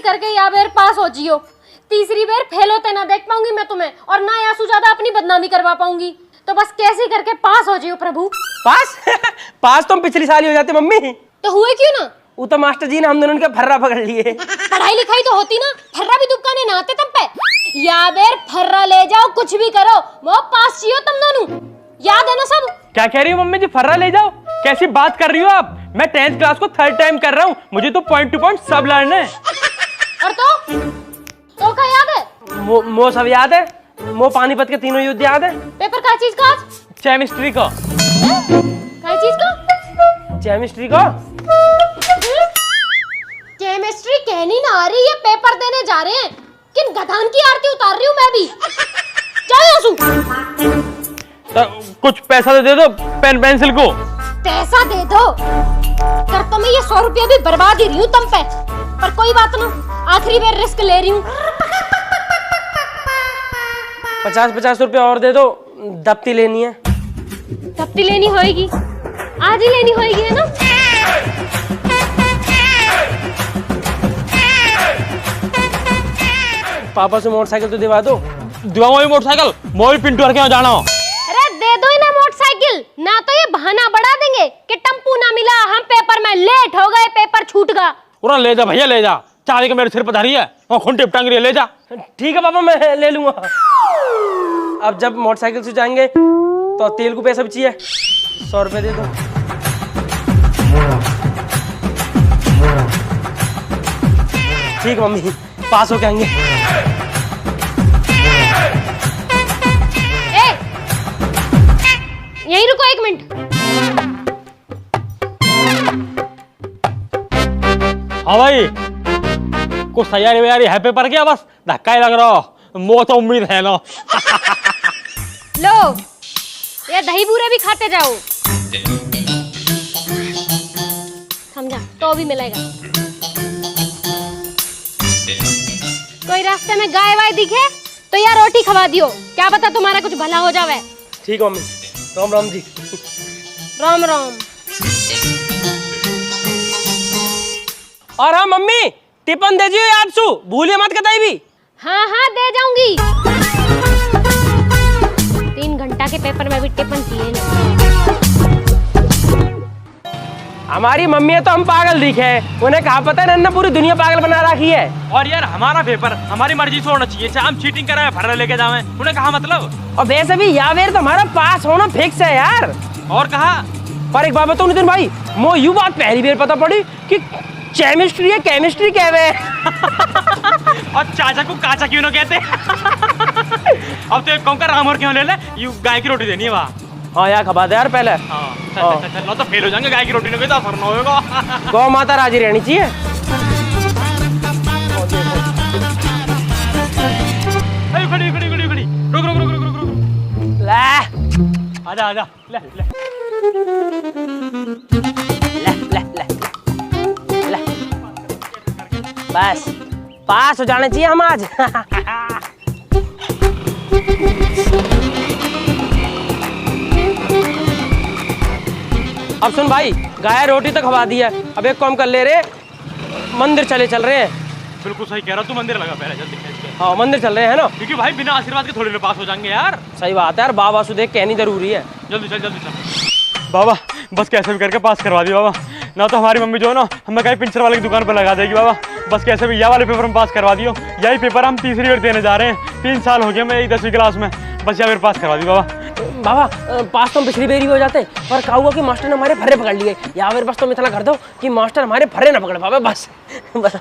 करके या बेर पास हो जियो, तीसरी बेर फेल होते ना देख पाऊंगी मैं तुम्हें, और ना यासू ज्यादा अपनी बदनामी करवा पाऊंगी। तो बस कैसे करके पास हो जियो प्रभु। पास पास तो हम पिछली साल ही हो जाते मम्मी। तो हुए क्यों ना? वो तो मास्टर जी ने हम दोनों के फर्रा पकड़ लिए। पढ़ाई लिखाई तो होती ना, फर्रा भी दुकाने ना आते तुम पे। या बेर फर्रा ले जाओ, कुछ भी करो, वो पास जियो तुम दोनों, याद है ना सब? क्या कह रही हो मम्मी जी, फर्रा ले जाओ? कैसी बात कर रही हो आप? मैं 10th क्लास को 3rd टाइम कर रहा हूँ, मुझे तो पॉइंट टू पॉइंट सब लड़ना है। और तो क्या याद है? मो सब याद है, मो पानीपत के तीनों युद्ध याद है। पेपर का चीज का? केमिस्ट्री का। क्या चीज का? केमिस्ट्री का। केमिस्ट्री कहनी ना आ रही है, पेपर देने जा रहे हैं। किन गधान की आरती उतार रही हूँ मैं भी। जाओ आंसू। तो कुछ पैसा तो दे दो पेन पेंसिल को। पैसा दे दो? कर तो मैं ये 100 रुपया भी बर्बाद ही रही हूँ तुम पे, पर कोई बात ना, आखिरी बार रिस्क ले रही हूँ। 50-50 रुपया और दे दो, दफ्ती लेनी है। दफ्ती लेनी होगी, आज ही लेनी होगी, है ना? पापा से मोटरसाइकिल तो दिवा दो। दिवाओ मोटरसाइकिल, मोई पिंटू के यहाँ जाना हो। अरे दे दो ना मोटरसाइकिल, ना तो ये बहाना बढ़ा देंगे कि टम्पू ना मिला, हम पेपर में लेट हो गए, पेपर छूट गया। पूरा ले जा भैया, ले जा, चाबी के मेरे सिर पर धरी है, वो खुंटे टांग रही है, ले जा। ठीक है पापा, मैं ले लूंगा। अब जब मोटरसाइकिल से जाएंगे तो तेल को पैसा भी चाहिए, 100 रुपए दे दो। ठीक है मम्मी, पास हो के आएंगे। यहीं रुको 1 मिनट। हाँ भाई, कुछ तैयारी वैयारी है पेपर क्या? बस धक्का ही लग रहा हो, मो तो उम्मीद है ना। लो ये दही बूरे भी खाते जाओ, समझा? तो भी मिलेगा। कोई रास्ते में गाय वाय दिखे तो यार रोटी खवा दियो, क्या पता तुम्हारा कुछ भला हो जावे। ठीक है मम्मी, राम राम जी। राम राम। और हाँ मम्मी, टिफिन दे जियो याद सु, भूलिए मत कतई भी। हाँ हाँ दे जाऊंगी। 3 घंटा के पेपर में भी टिफिन किए नहीं। हमारी मम्मी है तो हम पागल दिखे, उन्हें कहा पता है ना, पूरी दुनिया पागल बना रखी है। और यार हमारा पेपर हमारी मर्जी से होना चाहिए, चाहे हम चीटिंग कराए फर्रा लेके जावे, उन्हें कहा मतलब। और वैसे भी यावेर तो हमारा पास होना फिक्स है यार। और कहा पर एक बात बताऊं नितिन भाई, मो यू बात पहली बार पता पड़ी कि केमिस्ट्री है, केमिस्ट्री कहवे। और चाचा को काचा क्यों ना कहते। अब तो एक कौन का राम और क्यों ले ले, यू गाय की रोटी देनी है वहाँ। हाँ यार खबा दे यार पहले। चल तो फेल हो जाएंगे, गाय की रोटी नहीं तो असर ना होगा। गौ माता राजी रहनी चाहिए। खड़ी खड़ी खड़ी खड़ी, रुक रुक रुक रुक रुक रुक। ले आजा आजा, ले ले ले ले ले ले, बस पास हो जाना चाहिए हम आज। अब सुन भाई, गाय रोटी तो खवा दी है, अब एक काम कर ले रे, मंदिर चल रहे हैं। बिल्कुल सही कह रहा तू, मंदिर लगा पहले जल्दी। हाँ मंदिर चल रहे हैं ना, क्योंकि भाई बिना आशीर्वाद के थोड़ी ना पास हो जाएंगे यार। सही बात है यार, बाबा वासुदेव कहनी जरूरी है। जल्दी चल जल्दी चल। बाबा बस कैसे भी करके पास करवा दी बाबा, ना तो हमारी मम्मी जो है ना हमें कहीं पिंचर वाले की दुकान पर लगा देगी। बाबा बस कैसे भी यह वाले पेपर में पास करवा दियो, यही पेपर हम तीसरी बार देने जा रहे हैं, 3 साल हो गए मैं 10वीं क्लास में, बस यह पास करवा दी बाबा। बाबा पास तो हम पिछली बार ही हो जाते, पर क्या हुआ कि मास्टर ने हमारे फर्रे पकड़ लिए। या फिर बस तुम इतना कर दो कि मास्टर हमारे फर्रे ना पकड़ पावे, बस बस।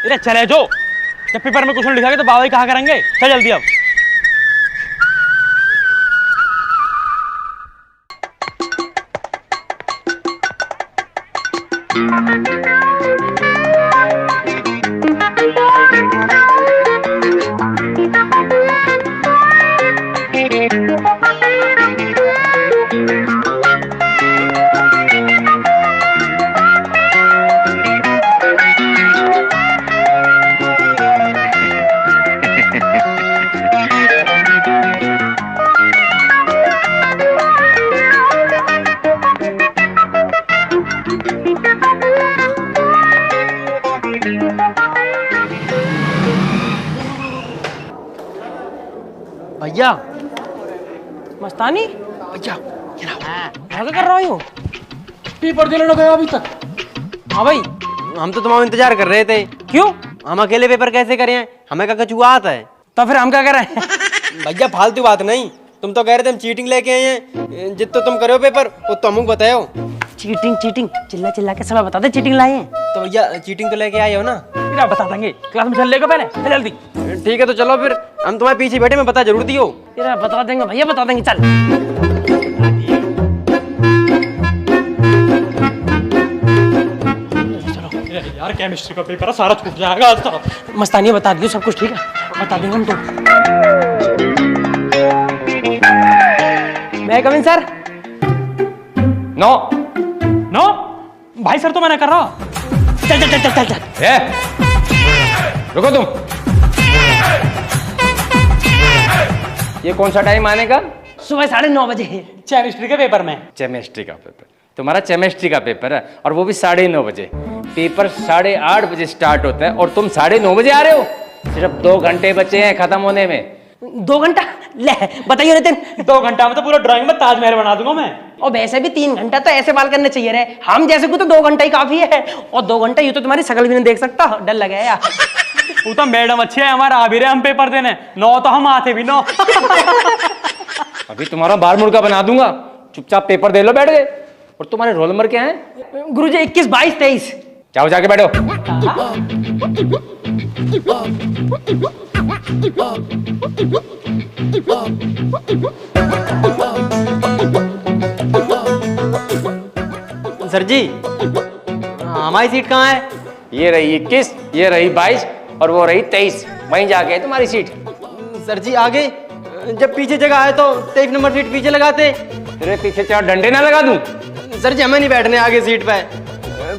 अरे चले जो, जब पेपर में कुछ लिखा तो बाबा ही कहा करेंगे। चल जल्दी अब। भैया मस्तानी भैया क्या कर रहा हो? पेपर देने गया अभी तक। हाँ भाई, हम तो तुम्हारा इंतजार कर रहे थे। क्यों? हम अकेले पेपर कैसे करें? हमें का कचुआ आता है। तो फिर हम क्या कर रहे हैं? भैया फालतू बात नहीं, तुम तो कह रहे थे हम चीटिंग लेके आए हैं। जितना तुम करो पेपर वो तो हमको बताओ। चीटिंग चीटिंग चिल्ला चिल्ला के सब बता दे चीटिंग लाए हैं। तो भैया चीटिंग तो लेके आए हो ना? फिर आप बता देंगे, क्लास में चल लेगा पहले चल जल्दी। ठीक है तो चलो फिर, हम तुम्हारे पीछे बैठे, मैं बता जरूर दियो। फिर आप बता देंगे भैया, बता देंगे चल। यार केमिस्ट्री का पेपर है, सारा छूट जाएगा आज तो। मस्तानी बता दियो सब कुछ ठीक है, बता देंगे हम तो। मैं कमिंग सर? नो नो भाई सर तो मैं नहीं कर रहा। चल चल चल चल चल चल। रुको तुम, ये कौन सा टाइम आने का? सुबह 9:30 बजे। केमिस्ट्री के पेपर में। केमिस्ट्री का पेपर, तुम्हारा केमिस्ट्री का पेपर है और वो भी 9:30 बजे। पेपर 8:30 बजे स्टार्ट होता है और तुम 9:30 बजे आ रहे हो। सिर्फ 2 घंटे बचे हैं खत्म होने में। 2 घंटा? ले बताइए नितिन। 2 घंटा में तो पूरा ड्राइंग में ताजमहल बना दूंगा मैं। और वैसे भी 3 घंटा तो ऐसे बाल करने चाहिए रहे, हम जैसे को तो 2 घंटा ही काफी है। और 2 घंटा यूं तो तुम्हारी शकल भी नहीं देख सकता, डर लगे यार। वो तो मैडम अच्छे है हमारा, आ भी रहे हम पेपर देने। 9 तो हम आते भी 9। अभी तुम्हारा बाल मुर्गा बना दूंगा, चुपचाप पेपर दे लो बैठ गए। और तुम्हारे रोल नंबर क्या है? गुरुजी 21, 22, 23। जाओ जाके बैठो। सर जी हमारी सीट कहाँ है? ये रही 21, ये रही 22 और वो रही 23। वहीं जाके है तुम्हारी सीट। सर जी आगे, जब पीछे जगह है तो 23 नंबर सीट पीछे लगाते। तेरे पीछे 4 डंडे ना लगा दूं? सर जी हमें नहीं बैठने आगे सीट पे,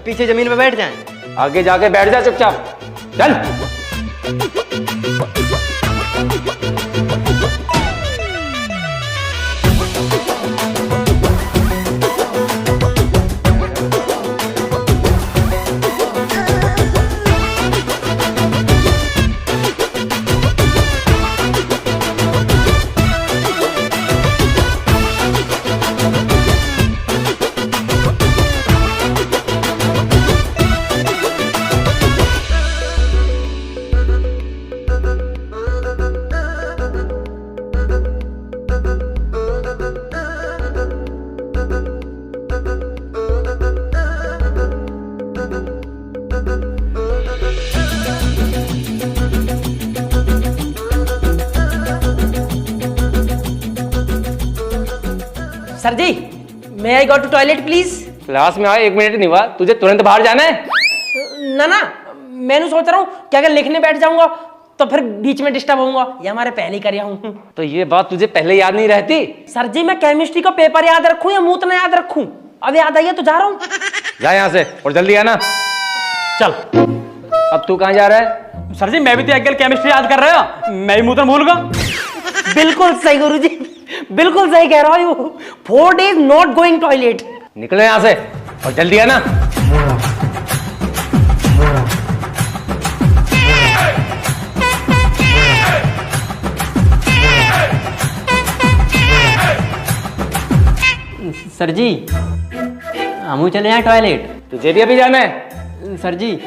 पीछे जमीन पे बैठ जाएं। आगे जाके बैठ जा चुपचाप, चल। Sir ji may I go to toilet please? Class में आए 1 मिनट नहीं हुआ, तुझे तुरंत बाहर जाना है? ना ना, मैंने सोच रहा हूँ क्या अगर लिखने बैठ जाऊंगा तो फिर बीच में डिस्टर्ब होऊंगा, ये हमारे पहले ही कर हूँ। तो ये बात तुझे पहले याद नहीं रहती? सर जी मैं केमिस्ट्री का पेपर याद रखूं या मूतना याद रखूं? अब याद आई है तो जा रहा हूँ। जा यहाँ से और जल्दी आना। चल। अब तू कहाँ जा रहा है? सर जी मैं भी तो एक केमिस्ट्री याद कर रहा हूँ, मैं भी मूत्र भूल गया। बिल्कुल सही गुरुजी, बिल्कुल सही कह रहा हूँ। 4 days नॉट गोइंग टॉयलेट। निकलो यहाँ से और जल्दी आना। सर जी हमू चले यहाँ टॉयलेट। तुझे भी अभी जाना है? सर जी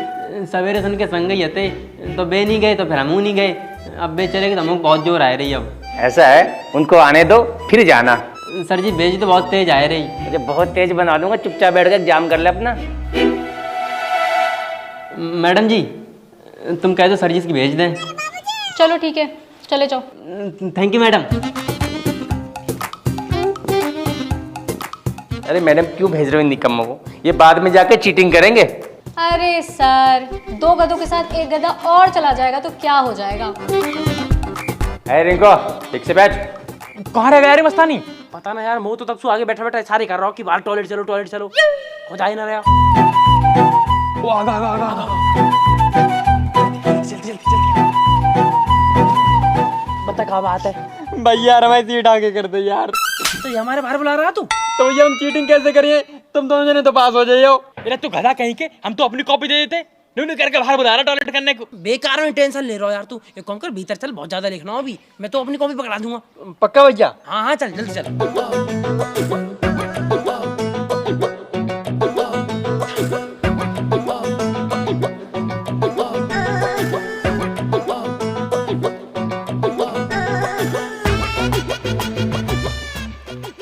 सवेरे सुन के संग ही थे तो बे नहीं गए तो फिर हमू नहीं गए, अब बे चले गए तो हमको बहुत जोर आ रही। अब ऐसा है, उनको आने दो फिर जाना। सर जी बेज तो बहुत तेज आ रही। मुझे बहुत तेज बना दूंगा, चुपचाप बैठ कर एग्जाम कर ले अपना। मैडम जी तुम कह दो सर जी इसकी भेज दें। चलो ठीक है, चले जाओ। Thank you madam. अरे मैडम क्यों भेज रहे हो इन निकम्मों को? ये बाद में जाके चीटिंग करेंगे। अरे सर, 2 गधों के साथ 1 गधा और चला जाएगा तो क्या हो जाएगा? है रिंको, ठीक से बैठ। कहाँ रह गया यार मस्तानी? पता ना यार, मैं तो तब से आगे बैठा बैठा सारे कर रहा हूँ कि बाहर टॉयलेट चलो, हो जा ही ना रहा। वो आगा। जल्दी बता क्या बात है? भैया हमारी सीट आगे कर दो यार। तो ये हमारे बाहर बुला रहा तू? तो भैया हम चीटिंग कैसे करिए? तुम दोनों जने तो पास हो जाइयो। अरे तू गधा कहीं के, हम तो अपनी कॉपी दे देते। न्यू न्यू करके बाहर बुला रहा टॉयलेट करने को। बेकार में टेंशन ले रहा हो यार तू। एक काम कर, भीतर चल, बहुत ज्यादा लिखना हो अभी। मैं तो अपनी कॉपी पकड़ा दूंगा। पक्का भैया? हाँ हाँ चल जल्दी चल।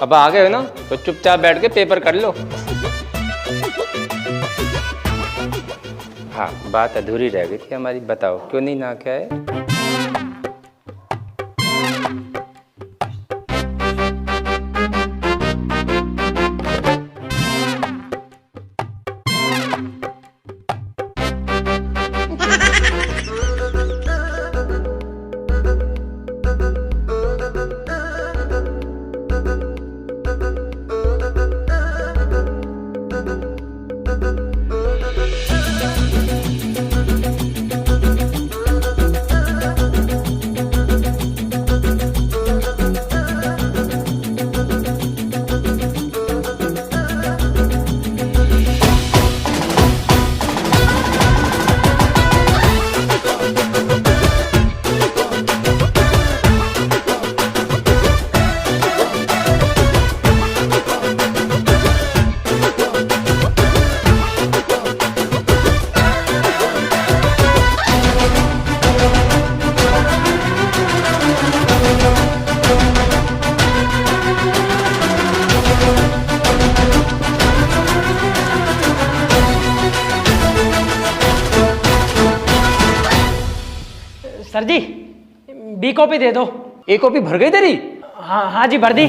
अब आ गए हो ना तो चुपचाप बैठ के पेपर कर लो। हाँ, बात अधूरी रह गई थी हमारी, बताओ क्यों नहीं ना क्या है? सर जी बी कॉपी दे दो। ए कॉपी भर गई तेरी? हाँ हाँ जी भर दी।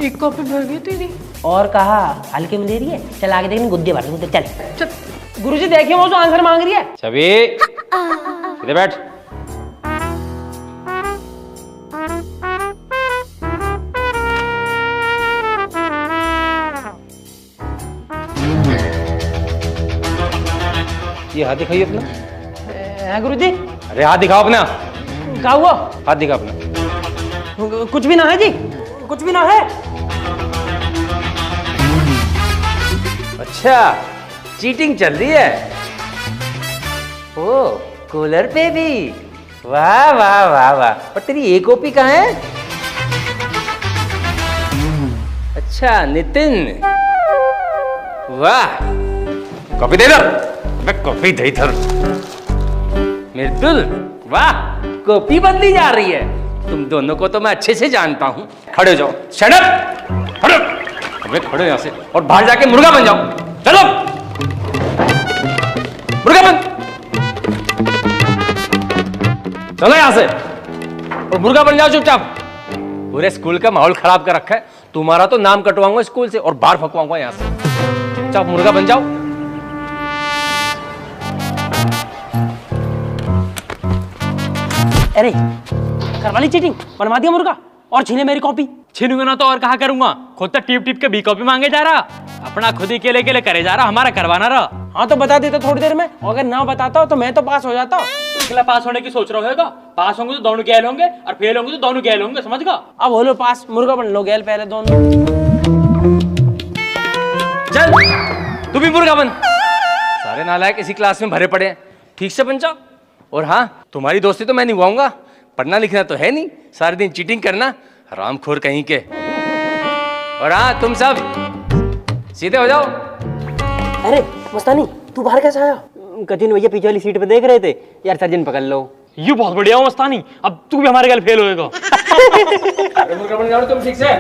एक कॉपी भर गई तेरी। और कहा हल्के में दे रही है, चल आगे देखने गुद्दे भर दूँ। चल चल गुरुजी देखिए वो जो आंसर मांग रही है। छवि इधर बैठ। ये हाथ दिखाइए अपना। है गुरुजी? अरे हाथ दिखाओ अपना। क्या हुआ? हाथ दिखा अपना। कुछ भी ना है जी, कुछ भी ना है। अच्छा, चीटिंग चल रही है। ओ कूलर पे भी। वाह वाह वाह वाह। और तेरी ए कॉपी कहाँ है? अच्छा नितिन, वाह। कॉपी दे इधर। मैं कॉपी दे इधर। मृदुल, वाह, कॉपी बदली जा रही है। तुम दोनों को तो मैं अच्छे से जानता हूँ। खड़े हो जाओ। Stand up. खड़े। अबे खड़े यहाँ से और बाहर जाके मुर्गा बन जाओ। चलो मुर्गा बन। चलो यहाँ से और मुर्गा बन जाओ चुपचाप। पूरे स्कूल का माहौल खराब कर रखा है। तुम्हारा तो नाम कटवाऊंगा स्कूल से और बाहर फकवाऊंगा यहाँ से। चुपचाप मुर्गा बन जाओ। अरे करवा ली चीटिंग, बनवा दिया मुर्गा और छीने मेरी कॉपी। छीनूंगा ना तो और कहा करूंगा। खुद तो टीप टीप के बी कॉपी मांगे जा रहा, अपना खुद ही केले केले करे जा रहा, हमारा करवाना रहा। हाँ तो बता देता थोड़ी देर में, अगर ना बताता हो तो मैं तो पास हो जाता। अकेला पास होने की सोच रहा होगा। पास होंगे तो दोनों गैल होंगे और फेल होंगे तो दोनों गैल होंगे, समझ गया? अब हो लो पास, मुर्गा बन लो गैल पहले दोनों। चल तू भी मुर्गा बन। सारे नालायक इसी क्लास में भरे पड़े हैं, ठीक से बन जाओ। और हाँ, तुम्हारी दोस्ती तो मैं निभाऊंगा। पढ़ना लिखना तो है नहीं, सारे दिन चीटिंग करना, हरामखोर कहीं के। और हाँ, तुम सब सीधे हो जाओ। अरे मस्तानी तू बाहर कैसे आया? कतिन भैया पीछे वाली सीट पे देख रहे थे यार, सर्जन पकड़ लो। ये बहुत बढ़िया हो मस्तानी, अब तू भी हमारे गल फेल होएगा। मुर्गा बन जाओ तुम ठीक से।